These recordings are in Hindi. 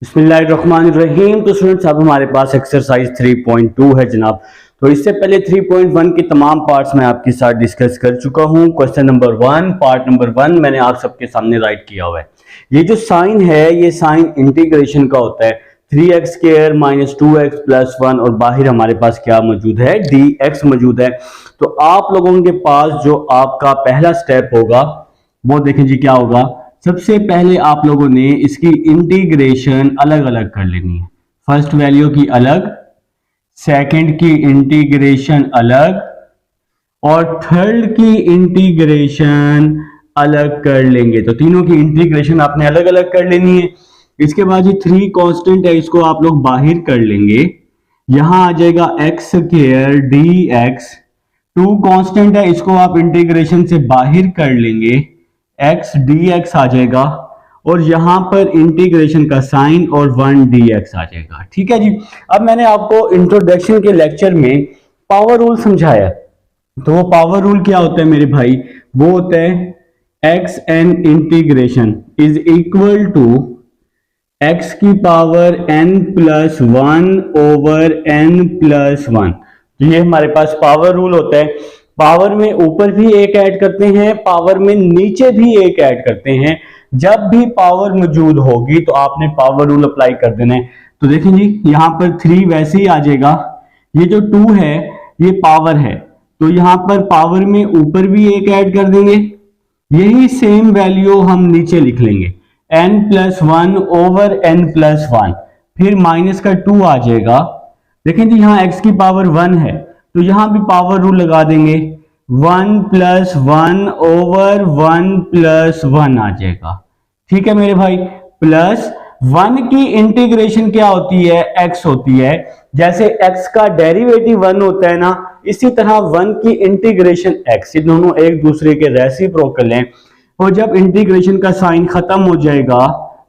बिस्मिल्लाहिर्रहमानिर्रहीम। तो स्टूडेंट्स अब हमारे पास एक्सरसाइज 3.2 है जनाब। तो इससे पहले 3.1 के तमाम पार्ट्स मैं आपके साथ डिस्कस कर चुका हूं। क्वेश्चन नंबर 1 पार्ट नंबर 1 मैंने आप सबके सामने राइट किया हुआ है। ये जो साइन है ये साइन इंटीग्रेशन का होता है 3x square minus 2x plus 1 और बाहर हमारे पास क्या मौजूद है dx मौजूद है। तो आप लोगों के पास जो आपका पहला स्टेप होगा वो देखें जी क्या होगा। सबसे पहले आप लोगों ने इसकी इंटीग्रेशन अलग अलग कर लेनी है। फर्स्ट वैल्यू की अलग, सेकंड की इंटीग्रेशन अलग और थर्ड की इंटीग्रेशन अलग कर लेंगे। तो तीनों की इंटीग्रेशन आपने अलग अलग कर लेनी है। इसके बाद ये 3 कांस्टेंट है, इसको आप लोग बाहर कर लेंगे। यहां आ जाएगा x square D x. 2 constant है, इसको आप इंटीग्रेशन से बाहर कर लेंगे, एक्स डी एक्स आ जाएगा और यहां पर इंटीग्रेशन का साइन और 1 डी एक्स आ जाएगा। ठीक है जी। अब मैंने आपको इंट्रोडक्शन के लेक्चर में पावर रूल समझाया। तो वो पावर रूल क्या होता है मेरे भाई? वो होता है x n integration is equal to x की power n plus 1 over n plus 1। तो ये हमारे पास पावर रूल होता है। पावर में ऊपर भी एक ऐड करते हैं, पावर में नीचे भी एक ऐड करते हैं। जब भी पावर मौजूद होगी तो आपने पावर रूल अप्लाई कर देना है। तो देखें जी यहां पर 3 वैसे ही आ जाएगा। ये जो 2 है ये पावर है, तो यहां पर पावर में ऊपर भी एक ऐड कर देंगे। यही सेम वैल्यू हम नीचे लिख लेंगे n plus 1 over n plus 1, फिर माइनस का 2 आ जाएगा। देखें जी यहाँ x की पावर 1 है तो यहां भी पावर रूल लगा देंगे, 1 प्लस 1 ओवर 1 प्लस 1 आ जाएगा। ठीक है मेरे भाई। प्लस 1 की इंटीग्रेशन क्या होती है? x होती है। जैसे x का डेरिवेटिव 1 होता है ना, इसी तरह 1 की इंटीग्रेशन x, ये दोनों एक दूसरे के रेसिप्रोकल हैं। और जब इंटीग्रेशन का साइन खत्म हो जाएगा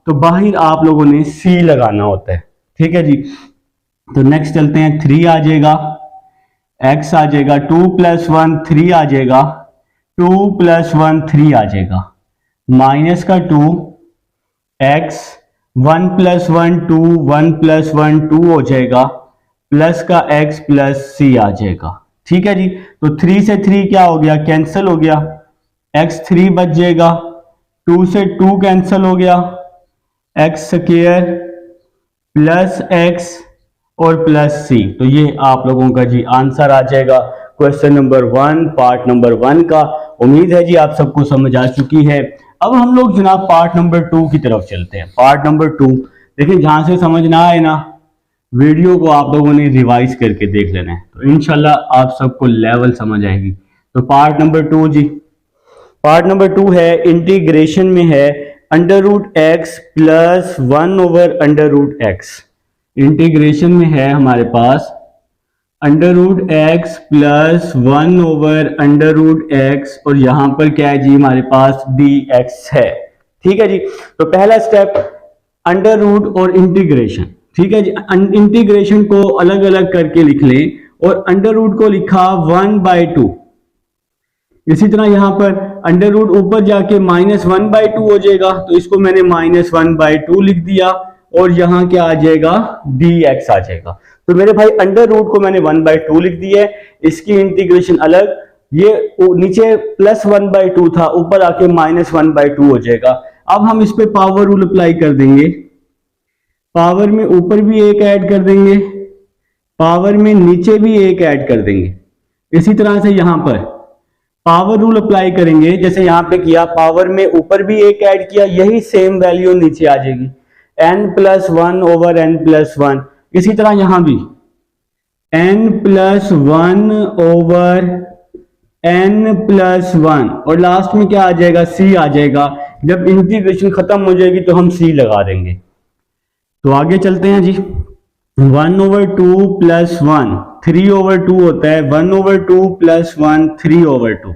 तो बाहर आप लोगों ने c लगाना होता है। ठीक है जी। तो नेक्स्ट चलते हैं, 3 आ जाएगा, x आ जाएगा, 2 प्लस 1 3 आ जाएगा, 2 प्लस 1 3 आ जाएगा, माइनस का 2 x, 1 प्लस 1 2, 1 प्लस 1 2 हो जाएगा, प्लस का x प्लस c आ जाएगा। ठीक है जी। तो 3 से 3 क्या हो गया? कैंसिल हो गया, x 3 बच जाएगा, 2 से 2 कैंसिल हो गया, एक्स स्क्वायर प्लस x और प्लस c। तो ये आप लोगों का जी आंसर आ जाएगा क्वेश्चन नंबर 1 पार्ट नंबर 1 का। उम्मीद है जी आप सबको समझ आ चुकी है। अब हम लोग जनाब पार्ट नंबर 2 की तरफ चलते हैं। पार्ट नंबर 2 देखिए, जहां से समझ ना आए ना, वीडियो को आप लोगों ने रिवाइज करके देख लेना है, तो इंशाल्लाह आप सबको लेवल समझ आएगी। तो पार्ट नंबर 2 जी, पार्ट नंबर 2 है, इंटीग्रेशन में है under root x plus 1 over under root x. Integration में है हमारे पास under root x plus 1 over under root x और यहां पर क्या है जी हमारे पास dx है। ठीक है जी। तो पहला स्टेप अंडर रूट और इंटीग्रेशन। ठीक है जी। इंटीग्रेशन को अलग अलग करके लिख लें और अंडर रूट को लिखा 1/2। इसी तरह यहां पर अंडर रूट ऊपर जाके -1/2 हो जाएगा, तो इसको मैंने -1/2 लिख दिया और यहां क्या आ जाएगा? dx आ जाएगा। तो मेरे भाई अंडर रूट को मैंने 1/2 लिख दिया है, इसकी इंटीग्रेशन अलग, ये नीचे +1/2 था, ऊपर आके -1/2 हो जाएगा। अब हम इस पे पावर रूल अप्लाई कर देंगे। पावर में ऊपर भी एक ऐड कर देंगे, पावर में नीचे भी एक ऐड कर देंगे। इसी तरह से यहां पर पावर रूल अप्लाई करेंगे, जैसे यहां पे किया, पावर में ऊपर भी एक ऐड किया, यही सेम वैल्यू नीचे आ जाएगी, n plus 1 over n plus 1। इसी तरह यहां भी n plus 1 over n plus 1 और लास्ट में क्या आ जाएगा? c आ जाएगा। जब इंटीग्रेशन खत्म हो जाएगी तो हम c लगा देंगे। तो आगे चलते हैं जी। 1/2 प्लस 1 3/2 होता है, 1/2 प्लस 1 3/2,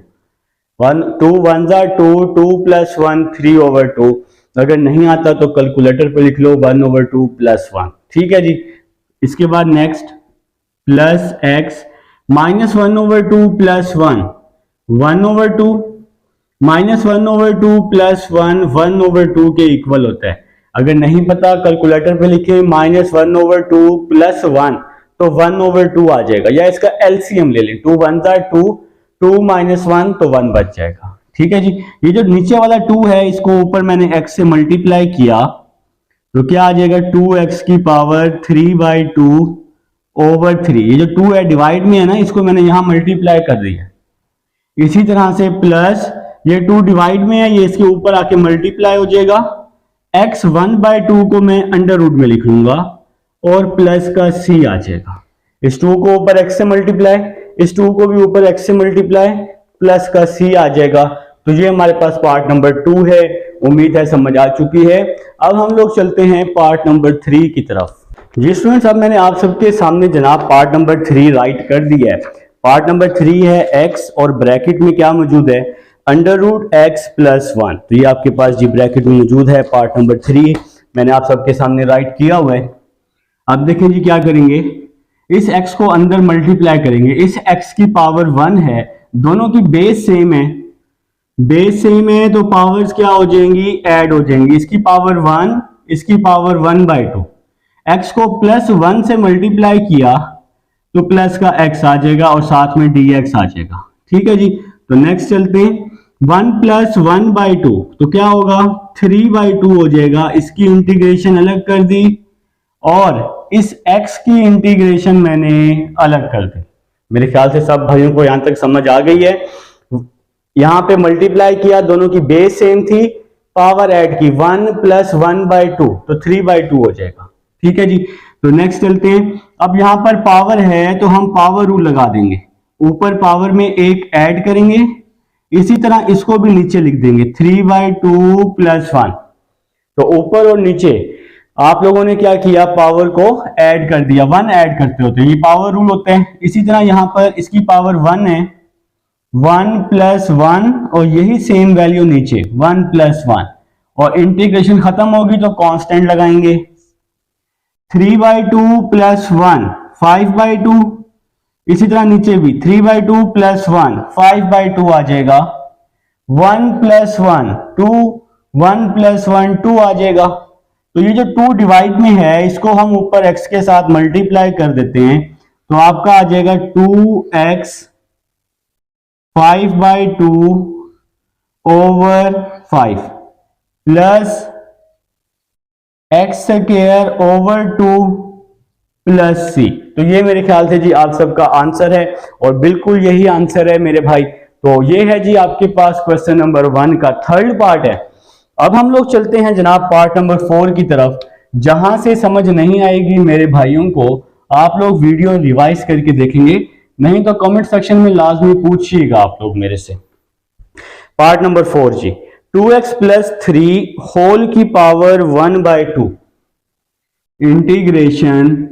2 1 2, 2 प्लस 1 3/2। अगर नहीं आता तो कैलकुलेटर पे लिख लो 1/2 प्लस 1। ठीक है जी। इसके बाद next plus x -1/2 plus 1 1/2 -1/2 plus 1 1/2 के इक्वल होता है। अगर नहीं पता कैलकुलेटर पे लिखे -1/2 + 1 तो 1/2 आ जाएगा, या इसका एलसीएम ले लें, 2 1 2, 2 - 1 तो 1 बच जाएगा। ठीक है जी। ये जो नीचे वाला 2 है इसको ऊपर मैंने x से मल्टीप्लाई किया तो क्या आ जाएगा 2x की पावर 3/2/3। ये जो 2 है डिवाइड में है ना, इसको मैंने यहां मल्टीप्लाई कर दिया। इसी तरह से प्लस ये 2 डिवाइड में है, ये इसके ऊपर आके मल्टीप्लाई हो जाएगा। x 1/2 को मैं अंडर रूट में लिख लूंगा और प्लस का c आ जाएगा। इस 2 को ऊपर x से मल्टीप्लाई, इस 2 को भी ऊपर x से मल्टीप्लाई, प्लस का c आ जाएगा। तो ये हमारे पास पार्ट नंबर 2 है। उम्मीद है समझ आ चुकी है। अब हम लोग चलते हैं पार्ट नंबर 3 की तरफ। जी स्टूडेंट्स, अब मैंने आप सबके सामने जनाब पार्ट नंबर 3 राइट कर दिया है। पार्ट नंबर 3 है x और ब्रैकेट में क्या मौजूद है, √x + 1। तो ये आपके पास जी ब्रैकेट में मौजूद है। पार्ट नंबर 3 मैंने आप सबके सामने राइट किया हुआ है। अब देखें जी क्या करेंगे, इस x को अंदर मल्टीप्लाई करेंगे। इस x की पावर 1 है, दोनों की बेस सेम है, बेस सेम है तो पावर्स क्या हो जाएंगी, ऐड हो जाएंगी। इसकी पावर 1, इसकी पावर 1/2। x को +1 से मल्टीप्लाई किया तो प्लस का x आ जाएगा और साथ में dx आ जाएगा। ठीक है जी। तो नेक्स्ट चलते हैं, 1 + 1/2 तो क्या होगा 3/2 हो जाएगा। इसकी इंटीग्रेशन अलग कर दी और इस x की इंटीग्रेशन मैंने अलग कर दी। मेरे ख्याल से सब भाइयों को यहां तक समझ आ गई है। यहां पे मल्टीप्लाई किया, दोनों की बेस सेम थी, पावर ऐड की, 1 + 1/2 तो 3/2 हो जाएगा। ठीक है जी। तो नेक्स्ट चलते हैं। अब यहां पर पावर है तो हम पावर रूल लगा देंगे, ऊपर पावर में एक ऐड करेंगे, इसी तरह इसको भी नीचे लिख देंगे 3/2 + 1। तो ऊपर और नीचे आप लोगों ने क्या किया, पावर को ऐड कर दिया, 1 ऐड करते होते हैं, ये पावर रूल होता है। इसी तरह यहां पर इसकी पावर 1 है, 1 + 1 और यही सेम वैल्यू नीचे 1 + 1 और इंटीग्रेशन खत्म होगी तो कांस्टेंट लगाएंगे। 3/2 + 1 5/2, इसी तरह नीचे भी 3/2 + 1 5/2 आ जाएगा। 1 + 1 2, 1 + 1 2 आ जाएगा। तो ये जो 2 डिवाइड में है इसको हम ऊपर x के साथ मल्टीप्लाई कर देते हैं तो आपका आ जाएगा 2x 5/2/5 प्लस x² + c। तो ये मेरे ख्याल से जी आप सबका आंसर है और बिल्कुल यही आंसर है मेरे भाई। तो ये है जी आपके पास क्वेश्चन नंबर 1 का थर्ड पार्ट है। अब हम लोग चलते हैं जनाब पार्ट नंबर 4 की तरफ। जहां से समझ नहीं आएगी मेरे भाइयों को आप लोग वीडियो रिवाइज करके देखेंगे, नहीं तो कमेंट सेक्शन में लाजमी पूछिएगा आप लोग मेरे से। पार्ट नंबर 4 जी, 2x + 3 होल की पावर 1/2 इंटीग्रेशन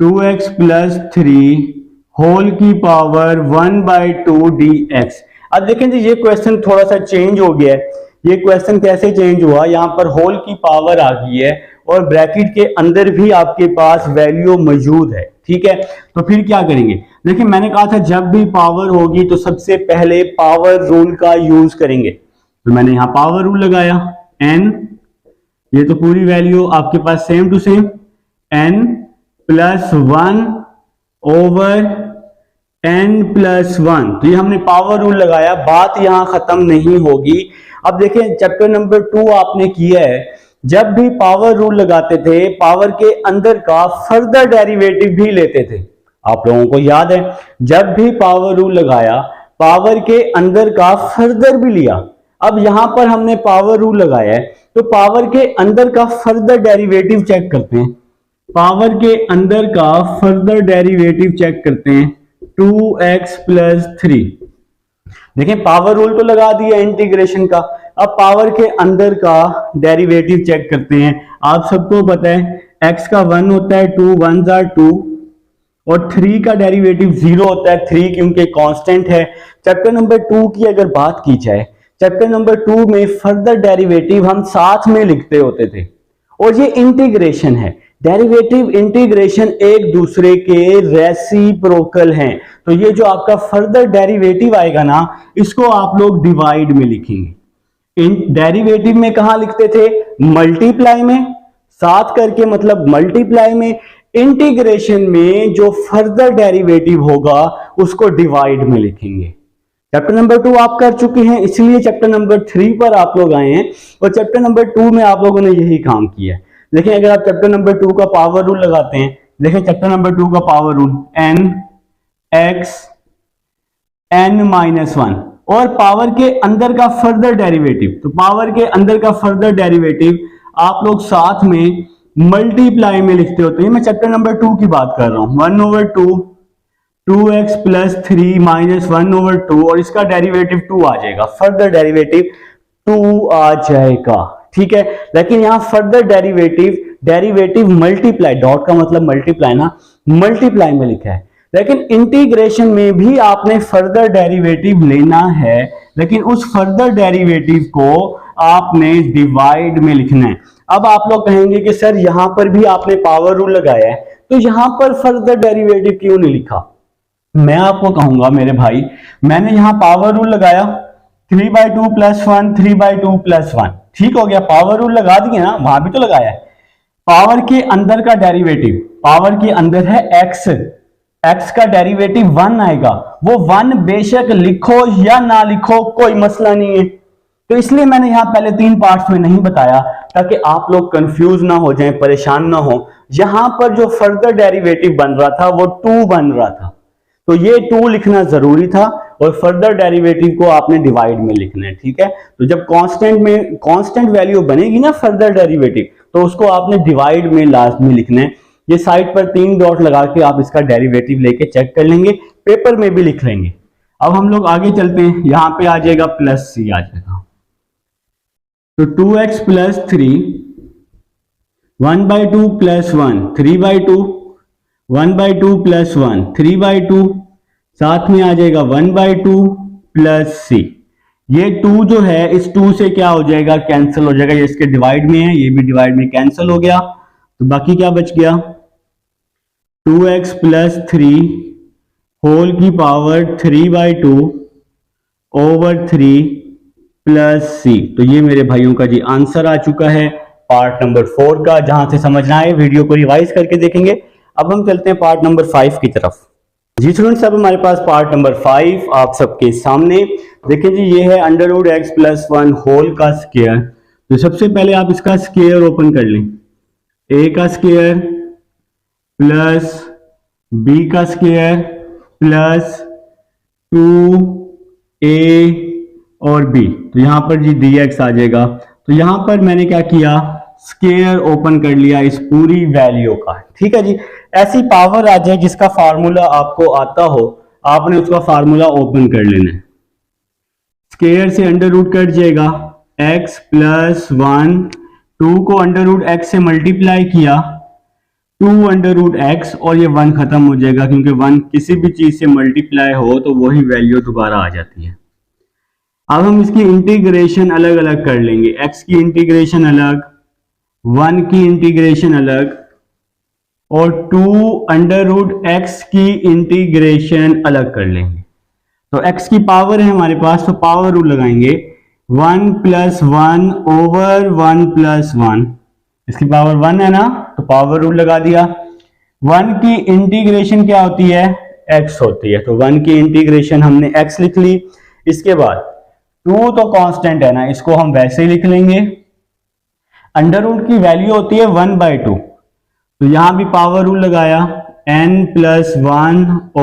2x + 3 होल की पावर 1/2 dx। अब देखें जी ये क्वेश्चन थोड़ा सा चेंज हो गया है। ये क्वेश्चन कैसे चेंज हुआ, यहां पर होल की पावर आ गई है और ब्रैकेट के अंदर भी आपके पास वैल्यू मौजूद है। ठीक है, तो फिर क्या करेंगे, देखिए मैंने कहा था जब भी पावर होगी तो सबसे पहले पावर रूल का यूज करेंगे। तो मैंने यहां पावर रूल लगाया, n, ये तो पूरी वैल्यू आपके पास same to same, n + 1/n + 1। तो ये हमने पावर रूल लगाया, बात यहां खत्म नहीं होगी। अब देखें चैप्टर नंबर 2 आपने किया है, जब भी पावर रूल लगाते थे पावर के अंदर का फर्दर डेरिवेटिव भी लेते थे। आप लोगों को याद है, जब भी पावर रूल लगाया पावर के अंदर का फर्दर भी लिया। अब यहां पर हमने पावर रूल लगाया है तो पावर के अंदर का फर्दर डेरिवेटिव चेक करते हैं। पावर के अंदर का फर्दर डेरिवेटिव चेक करते हैं, 2x + 3। देखें पावर रूल तो लगा दिया इंटीग्रेशन का, अब पावर के अंदर का डेरिवेटिव चेक करते हैं। आप सबको पता है x का 1 होता है, 2 1s are 2 और 3 का डेरिवेटिव 0 होता है, 3 क्योंकि कांस्टेंट है। चैप्टर नंबर 2 की अगर बात की जाए, चैप्टर नंबर 2 में फर्दर डेरिवेटिव हम साथ में लिखते होते थे और ये इंटीग्रेशन है। डेरिवेटिव इंटीग्रेशन एक दूसरे के रेसिप्रोकल हैं, तो ये जो आपका फर्दर डेरिवेटिव आएगा ना इसको आप लोग डिवाइड में लिखेंगे। इन डेरिवेटिव में कहां लिखते थे, मल्टीप्लाई में, साथ करके मतलब मल्टीप्लाई में, इंटीग्रेशन में जो फर्दर डेरिवेटिव होगा उसको डिवाइड में लिखेंगे। चैप्टर नंबर 2 आप कर चुके हैं, इसलिए चैप्टर नंबर 3 पर आप लोग आए हैं और चैप्टर नंबर 2 में आप लोगों ने यही काम किया है। देखिए अगर आप चैप्टर नंबर 2 का पावर रूल लगाते हैं, देखिए चैप्टर नंबर 2 का power rule n x n-1 और पावर के अंदर का फर्दर डेरिवेटिव, तो पावर के अंदर का फर्दर डेरिवेटिव आप लोग साथ में मल्टीप्लाई में लिखते होते हैं। मैं चैप्टर नंबर 2 की बात कर रहा हूं, 1/2 2x प्लस 3 माइनस 1/2 और इसका डेरिवेटिव 2 आ जाएगा, फर्दर डेरिवेटिव 2 आ जाएगा, ठीक है। लेकिन यहां फर्दर डेरिवेटिव मल्टीप्लाई, डॉट का मतलब मल्टीप्लाई ना, मल्टीप्लाई में लिखा है। लेकिन इंटीग्रेशन में भी आपने फर्दर डेरिवेटिव लेना है, लेकिन उस फर्दर डेरिवेटिव को आपने डिवाइड में लिखना है। अब आप लोग कहेंगे कि सर यहां पर भी आपने पावर रूल लगाया है, तो यहां पर फर्दर डेरिवेटिव क्यों नहीं लिखा? मैं आपको कहूंगा मेरे भाई, मैंने यहां पावर रूल लगाया 3/2 + 1 3/2 + 1, ठीक हो गया, पावर रूल लगा दिया ना, वहां भी तो लगाया है। पावर के अंदर का डेरिवेटिव, पावर के अंदर है x का डेरिवेटिव 1 आएगा, वो 1 बेशक लिखो या ना लिखो कोई मसला नहीं है। तो इसलिए मैंने यहां पहले 3 पार्ट्स में नहीं बताया ताकि आप लोग कंफ्यूज ना हो जाएं, परेशान ना हो। यहां पर जो फर्दर डेरिवेटिव बन रहा था वो 2 बन रहा था, तो ये 2 लिखना जरूरी था और फर्दर डेरिवेटिव को आपने डिवाइड में लिखना है, ठीक है। तो जब कांस्टेंट वैल्यू बनेगी ना फर्दर डेरिवेटिव, तो उसको आपने डिवाइड में लास्ट में लिखना है। ये साइड पर 3 डॉट लगा के आप इसका डेरिवेटिव लेके चेक कर लेंगे, पेपर में भी लिख लेंगे। अब हम लोग आगे चलते हैं, यहां पे आ जाएगा +c आ जाएगा, तो 2x + 3 1/2 + 1 3/2 1/2 + 1 3/2 साथ में आ जाएगा 1/2 + c। ये 2 जो है इस 2 से क्या हो जाएगा, कैंसिल हो जाएगा, ये इसके डिवाइड में है, ये भी डिवाइड में कैंसिल हो गया, तो बाकी क्या बच गया 2x + 3 होल की पावर 3/2 / 3 + c। तो ये मेरे भाइयों का जी आंसर आ चुका है पार्ट नंबर 4 का। जहां से समझना है वीडियो को रिवाइज करके देखेंगे। अब हम चलते हैं पार्ट नंबर 5 की तरफ। जी स्टूडेंट्स, अब हमारे पास पार्ट नंबर 5 आप सबके सामने देखिए जी, ये है √x + 1 होल का स्क्वायर। तो सबसे पहले आप इसका स्क्वायर ओपन कर लें, a का स्क्वायर प्लस b का स्क्वायर प्लस 2a और b, तो यहां पर जी dx आ जाएगा। तो यहां पर मैंने क्या किया, स्क्वायर ओपन कर लिया इस पूरी वैल्यू का, ठीक है जी। ऐसी पावर आ जाए जिसका फार्मूला आपको आता हो, आपने उसका फार्मूला ओपन कर लेना है। स्क्वायर से √ कट जाएगा, x + 1 2 को √x से मल्टीप्लाई किया 2 √x और ये 1 खत्म हो जाएगा, क्योंकि 1 किसी भी चीज से मल्टीप्लाई हो तो वही वैल्यू दोबारा आ जाती है। अब हम इसकी इंटीग्रेशन अलग अलग कर लेंगे, x की इंटीग्रेशन अलग, 1 की इंटीग्रेशन अलग और 2 √x की इंटीग्रेशन अलग कर लेंगे। तो x की पावर है हमारे पास, तो पावर रूल लगाएंगे 1 + 1 / 1 + 1, इसकी पावर 1 है ना, तो पावर रूल लगा दिया। 1 की इंटीग्रेशन क्या होती है, x होती है, तो 1 की इंटीग्रेशन हमने x लिख ली। इसके बाद 2 तो कांस्टेंट है ना, इसको हम वैसे ही लिख लेंगे। अंडर की वैल्यू होती है 1/2, तो यहां भी पावर रूल लगाया n + 1 /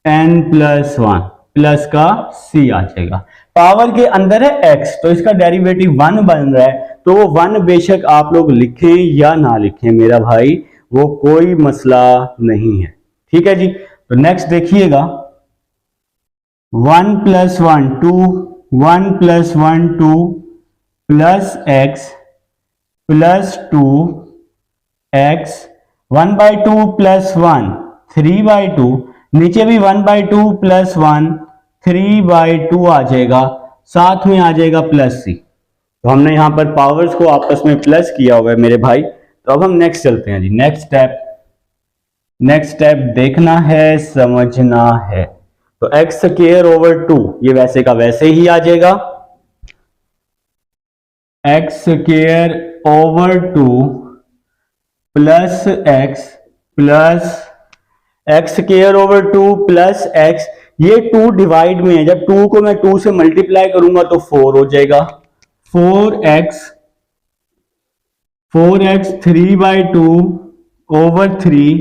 n + 1 प्लस का c आ जाएगा। पावर के अंदर है x, तो इसका डेरिवेटिव 1 बन रहा है, तो वो 1 बेशक आप लोग लिखें या ना लिखें मेरा भाई, वो कोई मसला नहीं है, ठीक है जी। तो नेक्स्ट देखिएगा, 1 + 1 2 1 + 1 2 प्लस x प्लस 2x 1/2 + 1 3/2, नीचे भी 1/2 + 1 3/2 आ जाएगा, साथ में आ जाएगा +c। तो हमने यहां पर पावर्स को आपस में प्लस किया हुआ है मेरे भाई। तो अब हम नेक्स्ट चलते हैं जी, नेक्स्ट स्टेप देखना है, समझना है। तो x² / 2 ये वैसे का वैसे ही आ जाएगा, x square over 2 plus x square over 2 plus x, ये 2 डिवाइड में है, जब 2 को मैं 2 से मल्टीप्लाई करूंगा तो 4 हो जाएगा। 4x 3/2 ओवर 3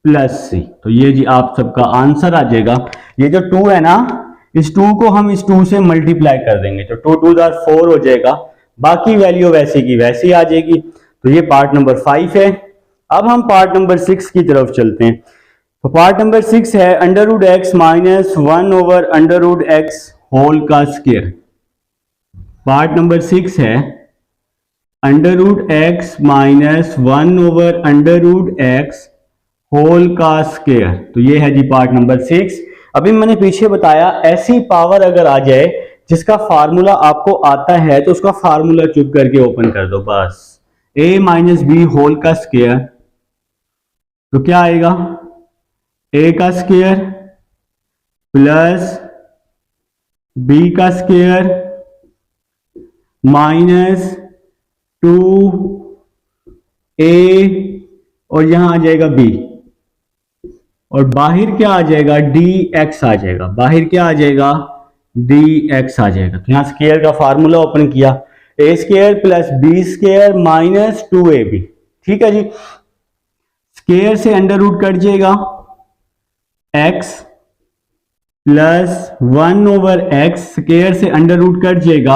प्लस सी। तो ये जी आप सबका आंसर आ जाएगा। ये जो 2 है ना, इस 2 को हम इस 2 से मल्टीप्लाई कर देंगे तो 2 2 4 हो जाएगा, बाकी वैल्यू वैसी की वैसी आ जाएगी। तो ये पार्ट नंबर 5 है। अब हम पार्ट नंबर 6 की तरफ चलते हैं। तो पार्ट नंबर 6 है under root x minus 1 over under root x whole का स्क्वायर। पार्ट नंबर 6 है under root x minus 1 over under root x whole का स्क्वायर। तो ये है जी पार्ट नंबर 6। अभी मैंने पीछे बताया ऐसी पावर अगर आ जाए जिसका फार्मूला आपको आता है तो उसका फार्मूला चुप करके ओपन कर दो बस। a माइनस बी होल का स्क्वायर, तो क्या आएगा, a का स्क्वायर प्लस b का स्क्वायर माइनस 2a और यहां आ जाएगा b, और बाहर क्या आ जाएगा, dx आ जाएगा। बाहर क्या आ जाएगा, dx आ जाएगा। तो यहां स्क्वायर का फार्मूला ओपन किया, a square plus b square minus 2ab। ठीक है जी, स्क्वायर से अंडर रूट कट जाएगा, x plus 1 over x, square से अंडर रूट कट जाएगा,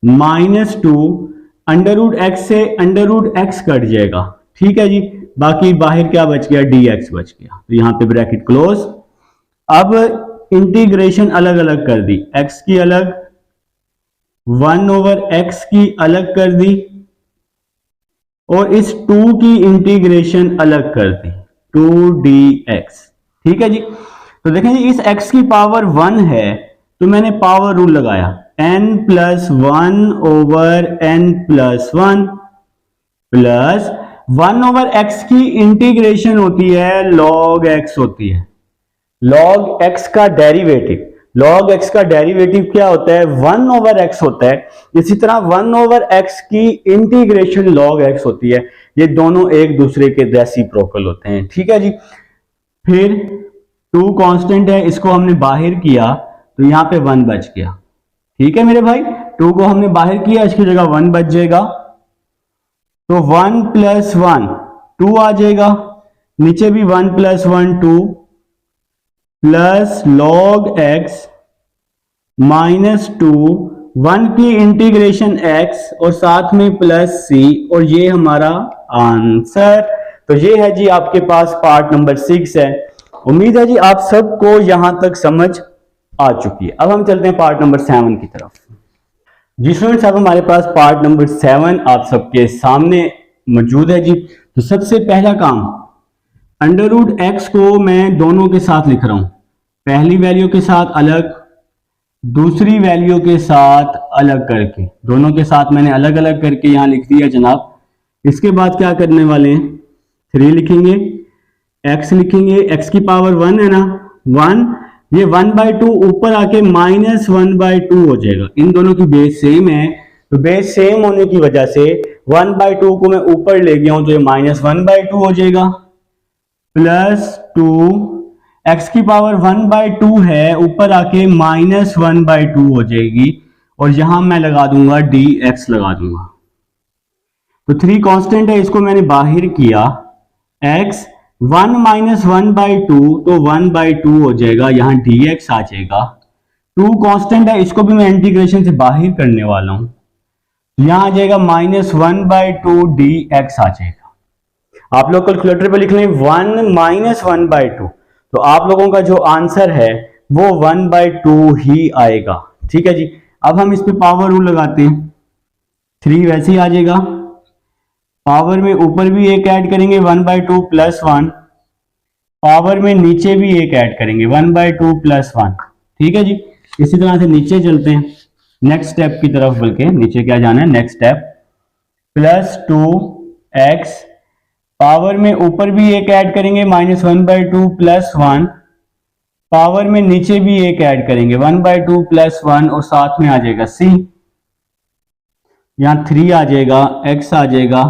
माइनस 2 अंडर रूट एक्स से अंडर रूट एक्स कट जाएगा। ठीक है जी, बाकी बाहर क्या बच गया, dx बच गया। तो यहां पे ब्रैकेट क्लोज। अब इंटीग्रेशन अलग अलग कर दी, x की अलग, 1 ओवर x की अलग कर दी, और इस 2 की इंटीग्रेशन अलग कर दी, 2dx। ठीक है जी, तो देखें जी इस x की पावर 1 है तो मैंने पावर रूल लगाया, n plus 1 over n plus 1 plus 1 over x की इंटीग्रेशन होती है log x होती है। log x का डेरिवेटिव, log x का डेरिवेटिव क्या होता है, 1 ओवर x होता है। इसी तरह 1 ओवर x की इंटीग्रेशन log x होती है। ये दोनों एक दूसरे के रेसिप्रोकल होते हैं। ठीक है जी, फिर 2 कांस्टेंट है, इसको हमने बाहर किया तो यहां पे 1 बच गया। ठीक है मेरे भाई, 2 को हमने बाहर किया, इसकी जगह 1 बच जाएगा। तो 1 प्लस 1 2 आ जाएगा, नीचे भी 1 plus 1 2 plus log x minus 2, 1 की इंटीग्रेशन x और साथ में प्लस c, और ये हमारा आंसर। तो ये है जी आपके पास पार्ट नंबर 6 है। उम्मीद है जी आप सबको यहां तक समझ आ चुकी है। अब हम चलते हैं पार्ट नंबर 7 की तरफ। जी स्टूडेंट्स, अब हमारे पास पार्ट नंबर 7 आप सबके सामने मौजूद है जी। तो सबसे पहला काम, अंडर रूट एक्स को मैं दोनों के साथ लिख रहा हूं, पहली वैल्यू के साथ अलग, दूसरी वैल्यू के साथ अलग करके, दोनों के साथ मैंने अलग अलग करके यहां लिख दिया जनाब। इसके बाद क्या करने वाले हैं, 3 लिखेंगे, x लिखेंगे, x की पावर 1 है ना, 1, ये 1/2 ऊपर आके माइनस 1/2 हो जाएगा। इन दोनों की बेस सेम है, तो बेस सेम होने की वजह से 1/2 को मैं ऊपर ले गया हूं तो ये माइनस 1/2 हो जाएगा, प्लस 2, x की पावर 1/2 है, ऊपर आके माइनस 1/2 हो जाएगी, और यहां मैं लगा दूंगा dx लगा दूंगा। तो 3 कांस्टेंट है, इसको मैंने बाहर किया, x 1 माइनस 1/2 तो 1/2 हो जाएगा, यहां dx आ जाएगा। 2 कांस्टेंट है, इसको भी मैं इंटीग्रेशन से बाहर करने वाला हूं, यहां आ जाएगा माइनस 1/2 dx आ जाएगा। आप लोग कैलकुलेटर पे लिख लें 1 माइनस 1/2, तो आप लोगों का जो आंसर है वो 1/2 ही आएगा। ठीक है जी, अब हम इस पे पावर रूल लगाते हैं, 3 वैसे ही आ जाएगा, पावर में ऊपर भी एक ऐड करेंगे 1/2 प्लस 1, पावर में नीचे भी एक ऐड करेंगे 1/2 प्लस 1। ठीक है जी, इसी तरह से नीचे चलते हैं नेक्स्ट स्टेप की तरफ, बल्कि नीचे क्या जाना है, next step, plus 2x, power में ऊपर भी एक ऐड करेंगे माइनस 1/2 प्लस 1, पावर में नीचे भी एक ऐड करेंगे 1/2 प्लस 1, और साथ में आ जाएगा c। यहाँ 3 आ जाएगा, x आ जाएगा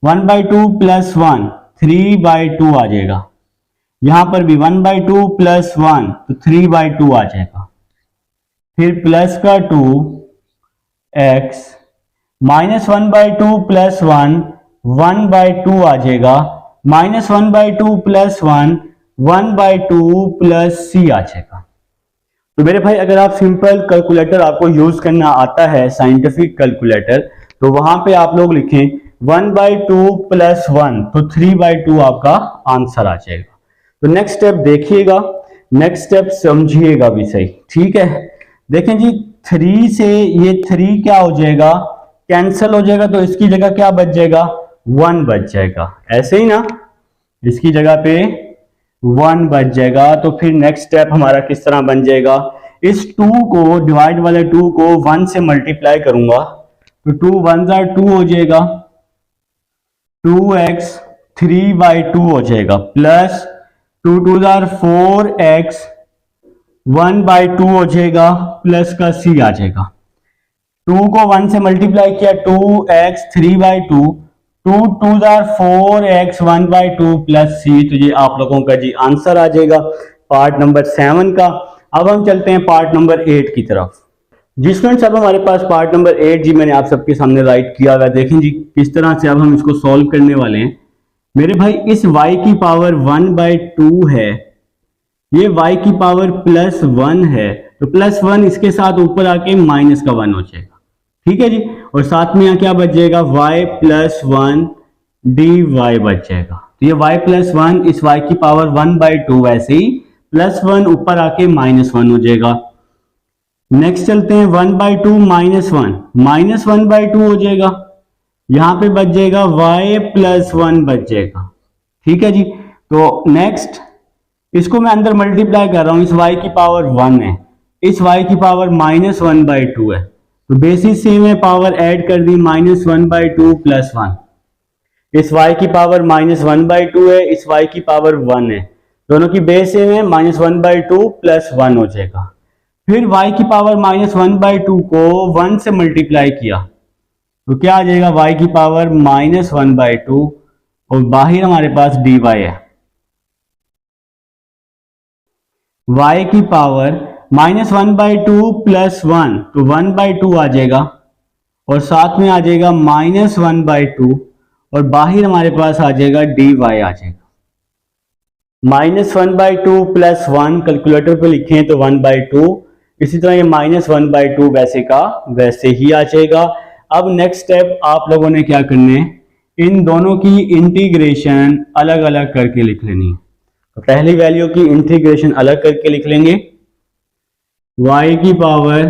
1/2 प्लस 1 3/2 आ जाएगा। यहां पर भी 1/2 प्लस 1 तो 3/2 आ जाएगा। फिर प्लस का 2 x माइनस 1/2 प्लस 1 1/2 आ जाएगा, माइनस 1/2 प्लस 1 1/2 प्लस c आ जाएगा। तो मेरे भाई अगर आप सिंपल कैलकुलेटर आपको यूज करना आता है, साइंटिफिक कैलकुलेटर, तो वहां पे आप लोग लिखें 1/2 प्लस 1 तो 3/2 आपका आंसर आ जाएगा। तो नेक्स्ट स्टेप देखिएगा, नेक्स्ट स्टेप समझिएगा भी सही, ठीक है। देखें जी 3 से ये 3 क्या हो जाएगा, कैंसिल हो जाएगा, तो इसकी जगह क्या बच जाएगा 1 बच जाएगा, ऐसे ही ना, इसकी जगह पे 1 बच जाएगा। तो फिर नेक्स्ट स्टेप हमारा किस तरह बन जाएगा, इस 2 को डिवाइड वाले 2 को 1 से मल्टीप्लाई करूंगा तो 2 1 2 हो जाएगा, 2x 3/2 हो जाएगा, प्लस 2 2 4x 1/2 हो जाएगा, प्लस का c आ जाएगा। 2 को 1 से मल्टीप्लाई किया 2x 3/2, 2 2 4x 1/2 प्लस c, तो ये आप लोगों का जी आंसर आ जाएगा पार्ट नंबर 7 का। अब हम चलते हैं पार्ट नंबर 8 की तरफ। जी स्टूडेंट्स, अब हमारे पास पार्ट नंबर 8 जी मैंने आप सबके सामने राइट किया हुआ, देखें जी किस तरह से अब हम इसको सॉल्व करने वाले हैं। मेरे भाई इस y की पावर 1/2 है, ये y की पावर प्लस 1 है, तो प्लस 1 इसके साथ ऊपर आके माइनस का 1 हो जाएगा, ठीक है जी। और साथ में यहाँ क्या बच जाएगा y प्लस 1 dy बच जाएगा। तो ये y प्लस 1 इस y की पावर 1/2 वैसे ही प्लस 1 ऊपर आके माइनस 1 हो जाएगा। नेक्स्ट चलते हैं 1/2 माइनस 1, माइनस 1/2 हो जाएगा, यहां पे बच जाएगा y प्लस 1 बच जाएगा, ठीक है जी। तो नेक्स्ट इसको मैं अंदर मल्टीप्लाई कर रहा हूं, इस y की पावर 1 है, इस y की पावर माइनस 1/2 है, तो बेसिस से मैं पावर ऐड कर दी माइनस 1/2 प्लस 1, इस y की पावर माइनस 1/2 है, इस y की पावर 1 है, दोनों की बेस सेम है, माइनस 1/2 प्लस 1 हो जाएगा। फिर y की पावर माइनस 1/2 को 1 से मल्टीप्लाई किया तो क्या आ जाएगा y की पावर माइनस 1/2 और बाहर हमारे पास dy है, y की पावर माइनस 1/2 प्लस 1 तो 1/2 आ जाएगा और साथ में आ जाएगा माइनस 1/2 और बाहर हमारे पास आ जाएगा dy आ जाएगा। माइनस 1/2 प्लस 1 कैलकुलेटर पे लिखें तो 1/2, इसी तरह ये माइनस 1/2 वैसे का वैसे ही आ जाएगा। अब नेक्स्ट स्टेप आप लोगों ने क्या करने, इन दोनों की इंटीग्रेशन अलग अलग करके लिख लेनी है। तो पहली वैल्यू की इंटीग्रेशन अलग करके लिख लेंगे, y की पावर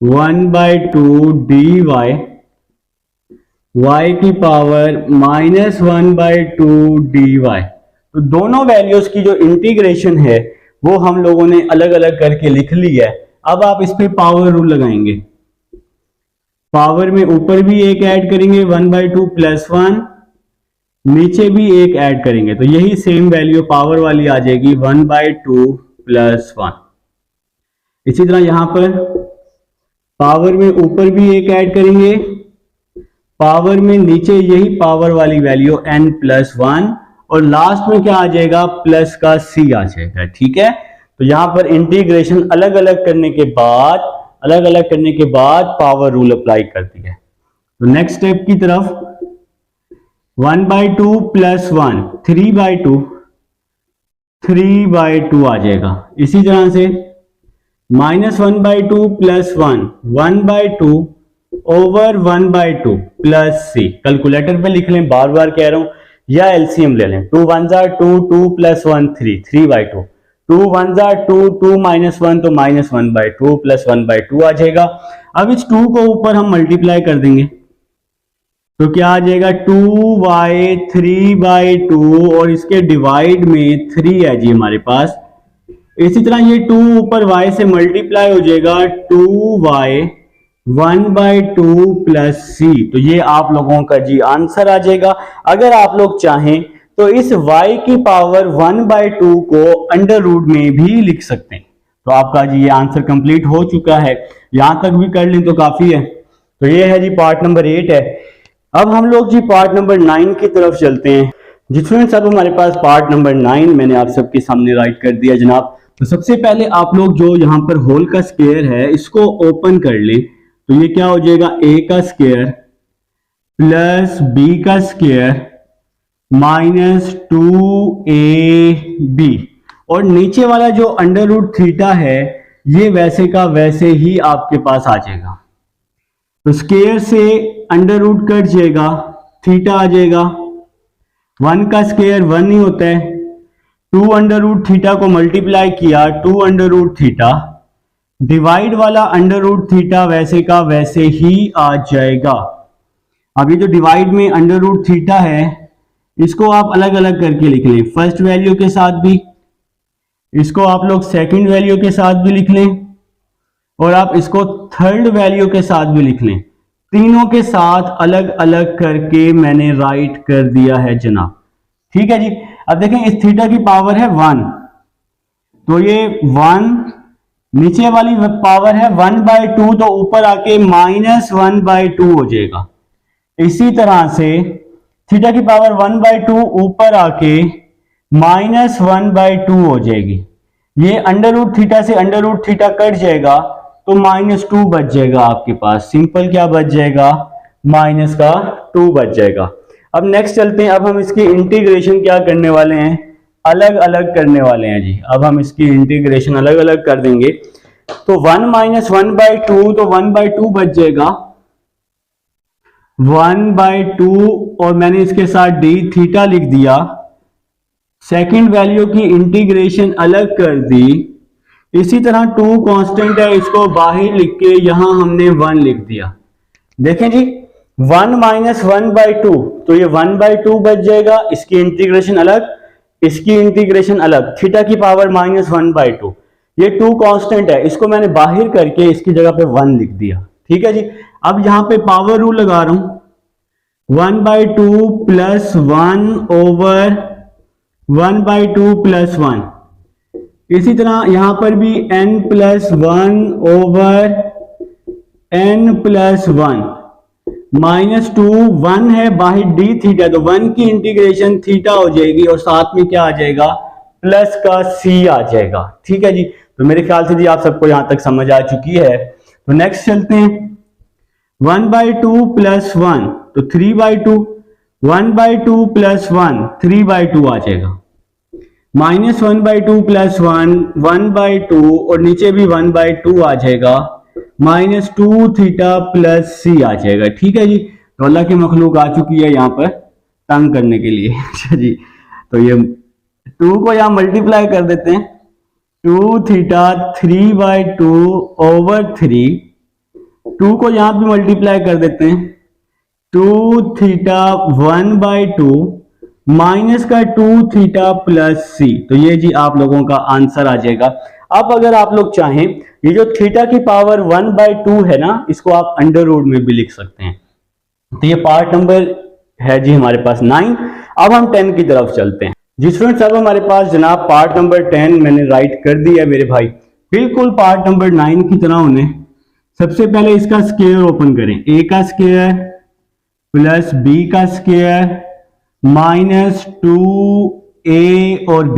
1/2 dy, y की पावर माइनस 1/2 dy। तो दोनों वैल्यूज की जो इंटीग्रेशन है वो हम लोगों ने अलग अलग करके लिख ली है। अब आप इस पे पावर रूल लगाएंगे, पावर में ऊपर भी एक ऐड करेंगे 1/2 प्लस 1, नीचे भी एक ऐड करेंगे तो यही सेम वैल्यू पावर वाली आ जाएगी 1/2 प्लस 1। इसी तरह यहां पर पावर में ऊपर भी एक ऐड करेंगे, पावर में नीचे यही पावर वाली वैल्यू n प्लस 1 और लास्ट में क्या आ जाएगा प्लस का c आ जाएगा, ठीक है। तो यहां पर इंटीग्रेशन अलग अलग करने के बाद पावर रूल अप्लाई कर दिया है। तो नेक्स्ट स्टेप की तरफ 1/2 प्लस 1 3/2 आ जाएगा। इसी तरह से minus 1/2 plus 1 1/2 over 1/2 plus c। Calculator पे लिख लें, बार बार कह रहा हूं, या एलसीएम ले लें, 2 1 2 2 प्लस 1 3/2, 2 1 2 2 माइनस 1 तो माइनस 1/2 प्लस 1/2 आ जाएगा। अब इस 2 को ऊपर हम मल्टीप्लाई कर देंगे तो क्या आ जाएगा 2y 3/2 और इसके डिवाइड में 3 है जी हमारे पास। इसी तरह ये 2 ऊपर y से मल्टीप्लाई हो जाएगा 2y 1/2 प्लस c। तो ये आप लोगों का जी आंसर आ जाएगा। अगर आप लोग चाहें तो इस y की पावर 1/2 को अंडर रूट में भी लिख सकते हैं। तो आपका जी ये आंसर कंप्लीट हो चुका है, यहां तक भी कर लें तो काफी है। तो ये है जी पार्ट नंबर 8 है। अब हम लोग जी पार्ट नंबर 9 की तरफ चलते हैं। जी स्टूडेंट्स, अब हमारे पास पार्ट नंबर 9 मैंने आप सबके सामने राइट कर दिया जनाब। तो सबसे पहले आप लोग जो यहाँ पर होल का स्क्वायर है इसको ओपन कर लें। तो ये क्या हो जाएगा, a का स्क्वायर प्लस b का स्क्वायर माइनस 2ab, और नीचे वाला जो अंडर रूट थीटा है ये वैसे का वैसे ही आपके पास आ जाएगा। तो स्क्वायर से अंडर रूट कट जाएगा, थीटा आ जाएगा। 1 का स्क्वायर 1 ही होता है। 2 अंडर रूट थीटा को मल्टीप्लाई किया 2 अंडर रूट थीटा, डिवाइड वाला अंडर रूट थीटा वैसे का वैसे ही आ जाएगा। अब ये जो डिवाइड में अंडर रूट थीटा है इसको आप अलग अलग करके लिख लें, फर्स्ट वैल्यू के साथ भी, इसको आप लोग सेकंड वैल्यू के साथ भी लिख लें, और आप इसको थर्ड वैल्यू के साथ भी लिख लें। तीनों के साथ अलग अलग करके मैंने राइट कर दिया है जनाब। ठीक है जी। अब देखें इस थीटा की पावर है 1, तो ये 1, नीचे वाली पावर है 1/2, तो ऊपर आके -1/2 हो जाएगा। इसी तरह से थीटा की पावर 1/2 ऊपर आके -1/2 हो जाएगी। ये अंडर रूट थीटा से अंडर रूट थीटा कट जाएगा तो -2 बच जाएगा आपके पास। सिंपल क्या बच जाएगा, -2 बच जाएगा। अब नेक्स्ट चलते हैं। अब हम इसकी इंटीग्रेशन क्या करने वाले हैं, अलग अलग करने वाले हैं जी। अब हम इसकी इंटीग्रेशन अलग अलग कर देंगे। तो 1 - 1/2, तो 1/2 बच जाएगा, 1/2, और मैंने इसके साथ d थीटा लिख दिया। सेकंड वैल्यू की इंटीग्रेशन अलग कर दी। इसी तरह 2 कांस्टेंट है, इसको बाहर लिख के यहां हमने 1 लिख दिया। देखें जी 1 - 1/2, तो ये 1/2 बच जाएगा। इसकी इंटीग्रेशन अलग, इसकी इंटीग्रेशन अलग, थीटा की पावर -1/2। ये 2 कांस्टेंट है, इसको मैंने बाहर करके इसकी जगह पे 1 लिख दिया। ठीक है जी। अब यहां पे पावर रूल लगा रहा हूं, 1/2 प्लस 1/2 प्लस 1। इसी तरह यहां पर भी n + 1/n+1 -2, 1 है बाहर d थीटा, तो 1 की इंटीग्रेशन थीटा हो जाएगी, और साथ में क्या आ जाएगा, प्लस का c आ जाएगा। ठीक है जी। तो मेरे ख्याल से जी आप सबको यहां तक समझ आ चुकी है। तो नेक्स्ट चलते हैं। 1/2 प्लस 1, तो 3/2, 1/2 प्लस 1, 3/2 आ जाएगा। -1/2 प्लस 1, 1/2, और नीचे भी 1/2 आ जाएगा, -2 थीटा प्लस c आ जाएगा। ठीक है जी। तो अल्लाह की मखलूक आ चुकी है यहाँ पर तंग करने के लिए। अच्छा जी। तो ये 2 को यहाँ मल्टीप्लाई कर देते हैं, 2 थीटा 3/2/3, 2 को यहाँ भी मल्टीप्लाई कर देते हैं, 2 थीटा 1/2 माइनस का 2 थीटा प्लस c। तो ये जी आप लोगों का आंसर आ जाएगा। अब अगर आप लोग चाहें, ये जो थीटा की पावर 1/2 है ना, इसको आप अंडर रूट में भी लिख सकते हैं। तो ये पार्ट नंबर है जी हमारे पास 9। अब हम 10 की तरफ चलते हैं जी स्टूडेंट्स। अब हमारे पास जनाब पार्ट नंबर 10 मैंने राइट कर दिया मेरे भाई, बिल्कुल पार्ट नंबर 9 की तरह होने। सबसे पहले इसका स्क्वायर ओपन करें, a का स्क्वायर प्लस b का स्क्वायर -2a और b।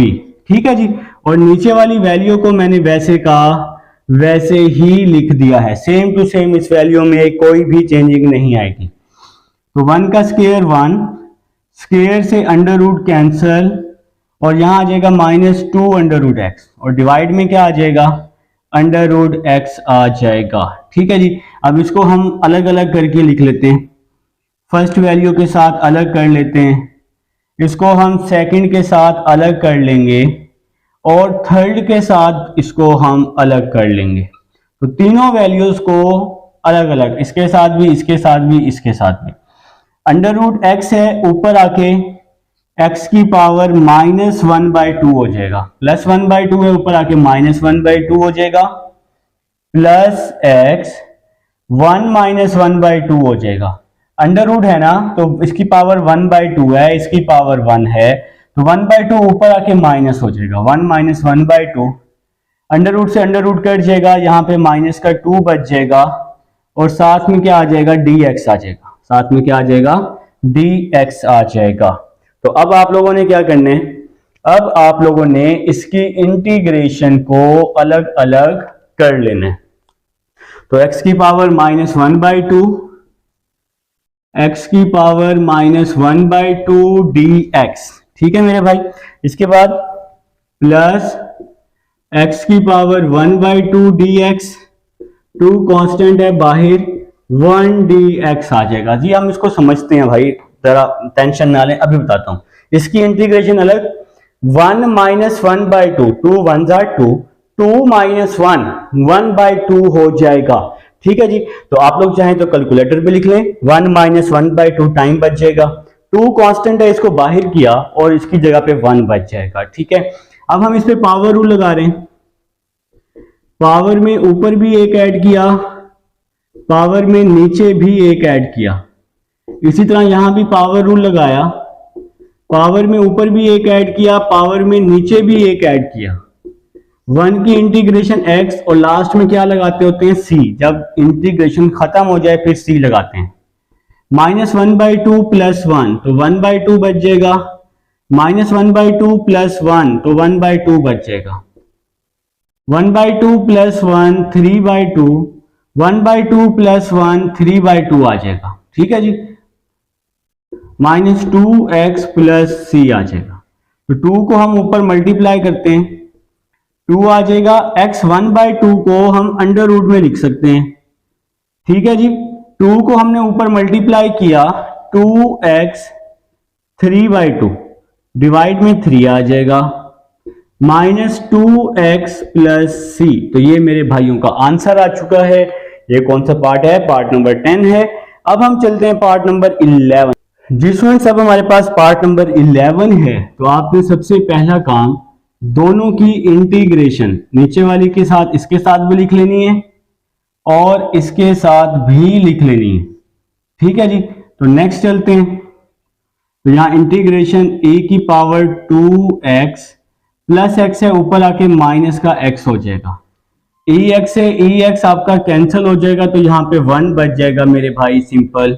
ठीक है जी। और नीचे वाली वैल्यू को मैंने वैसे का वैसे ही लिख दिया है, सेम टू सेम। इस वैल्यू में कोई भी चेंजिंग नहीं आएगी। तो 1 का स्क्वायर 1, स्क्वायर से अंडर रूट कैंसल, और यहां आ जाएगा -2 अंडर रूट एक्स, और डिवाइड में क्या आ जाएगा, अंडर रूट एक्स आ जाएगा। ठीक है जी। अब इसको हम अलग अलग करके लिख लेते हैं, फर्स्ट वैल्यू के साथ अलग कर लेते हैं, इसको हम सेकंड के साथ अलग कर लेंगे, और थर्ड के साथ इसको हम अलग कर लेंगे। तो तीनों वैल्यूज को अलग अलग, इसके साथ भी, इसके साथ भी, इसके साथ भी। अंडर रूट एक्स है, ऊपर आके x की पावर -1/2 हो जाएगा, प्लस 1/2 है, ऊपर आके -1/2 हो जाएगा, प्लस x 1 - 1/2 हो जाएगा। अंडर रूट है ना, तो इसकी पावर 1/2 है, इसकी पावर 1 है, तो 1/2 ऊपर आके माइनस हो जाएगा, 1 - 1/2। अंडर रूट से अंडर रूट कट जाएगा, यहाँ पे माइनस का 2 बच जाएगा, और साथ में क्या आ जाएगा, dx आ जाएगा, साथ में क्या आ जाएगा, dx आ जाएगा। तो अब आप लोगों ने क्या करना है, अब आप लोगों ने इसकी इंटीग्रेशन को अलग अलग कर लेना है। तो x की पावर -1/2, x की पावर -1/2 dx, ठीक है मेरे भाई। इसके बाद प्लस x की पावर 1/2 dx, 2 कांस्टेंट है बाहर, 1 dx आ जाएगा जी। हम इसको समझते हैं भाई, जरा टेंशन ना लें, अभी बताता हूं। इसकी इंटीग्रेशन अलग, 1 - 1/2, 2 1 2, 2 - 1 1/2 हो जाएगा, ठीक है जी। तो आप लोग चाहें तो कैलकुलेटर पे लिख लें, 1 - 1/2 टाइम बच जाएगा, 2 कांस्टेंट है इसको बाहर किया और इसकी जगह पे 1 बच जाएगा, ठीक है। अब हम इस पे पावर रूल लगा रहे हैं, पावर में ऊपर भी एक ऐड किया, पावर में नीचे भी एक ऐड किया, इसी तरह यहां भी पावर रूल लगाया, पावर में ऊपर भी एक ऐड किया, पावर में नीचे भी एक ऐड किया, 1 की इंटीग्रेशन x और लास्ट में क्या लगाते होते हैं, c। जब इंटीग्रेशन खत्म हो जाए फिर c लगाते हैं। -1/2 + 1 तो 1/2 बच जाएगा, -1/2 + 1 तो 1/2 बच जाएगा, 1/2 + 1 3/2, 1/2 + 1 3/2 आ जाएगा, ठीक है जी। -2x + c आ जाएगा। तो 2 को हम ऊपर मल्टीप्लाई करते हैं, 2 आ जाएगा, x 1/2 को हम अंडर रूट में लिख सकते हैं, ठीक है जी। 2 को हमने ऊपर मल्टीप्लाई किया, 2x 3/2 डिवाइड में 3 आ जाएगा, -2x + c। तो ये मेरे भाइयों का आंसर आ चुका है। ये कौन सा पार्ट है, पार्ट नंबर 10 है। अब हम चलते हैं पार्ट नंबर 11। जी स्टूडेंट्स, अब हमारे पास पार्ट नंबर 11 है। तो आपने सबसे पहला काम दोनों की इंटीग्रेशन नीचे वाली के साथ इसके साथ भी लिख लेनी है और इसके साथ भी लिख लेनी है, ठीक है जी। तो नेक्स्ट चलते हैं। तो यहां इंटीग्रेशन a की पावर 2x प्लस x है, ऊपर आके माइनस का x हो जाएगा, ex है, ex आपका कैंसिल हो जाएगा, तो यहां पे 1 बच जाएगा मेरे भाई, सिंपल।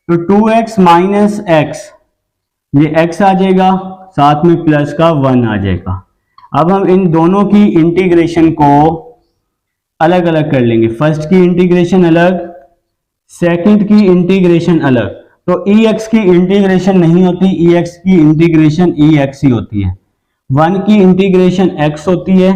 तो 2x - x, ये x आ जाएगा, साथ में प्लस का 1 आ जाएगा। अब हम इन दोनों की इंटीग्रेशन को अलग अलग कर लेंगे, फर्स्ट की इंटीग्रेशन अलग, सेकंड की इंटीग्रेशन अलग। तो ex की इंटीग्रेशन नहीं होती, ex की इंटीग्रेशन ex ही होती है, 1 की इंटीग्रेशन x होती है,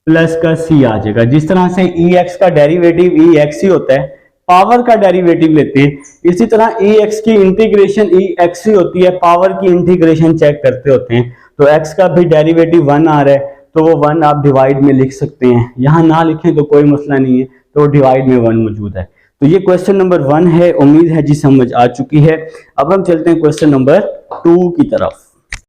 प्लस का c आ जाएगा। जिस तरह से ex का डेरिवेटिव ex ही होता है, पावर का डेरिवेटिव लेते हैं, इसी तरह ex की इंटीग्रेशन ex ही होती है, पावर की इंटीग्रेशन चेक करते होते हैं। तो x का भी डेरिवेटिव 1 आ रहा है, तो वो 1 आप डिवाइड में लिख सकते हैं, यहां ना लिखें तो कोई मसला नहीं है, तो डिवाइड में 1 मौजूद है। तो ये क्वेश्चन नंबर 1 है, उम्मीद है जी समझ आ चुकी है। अब हम चलते हैं क्वेश्चन नंबर 2 की तरफ।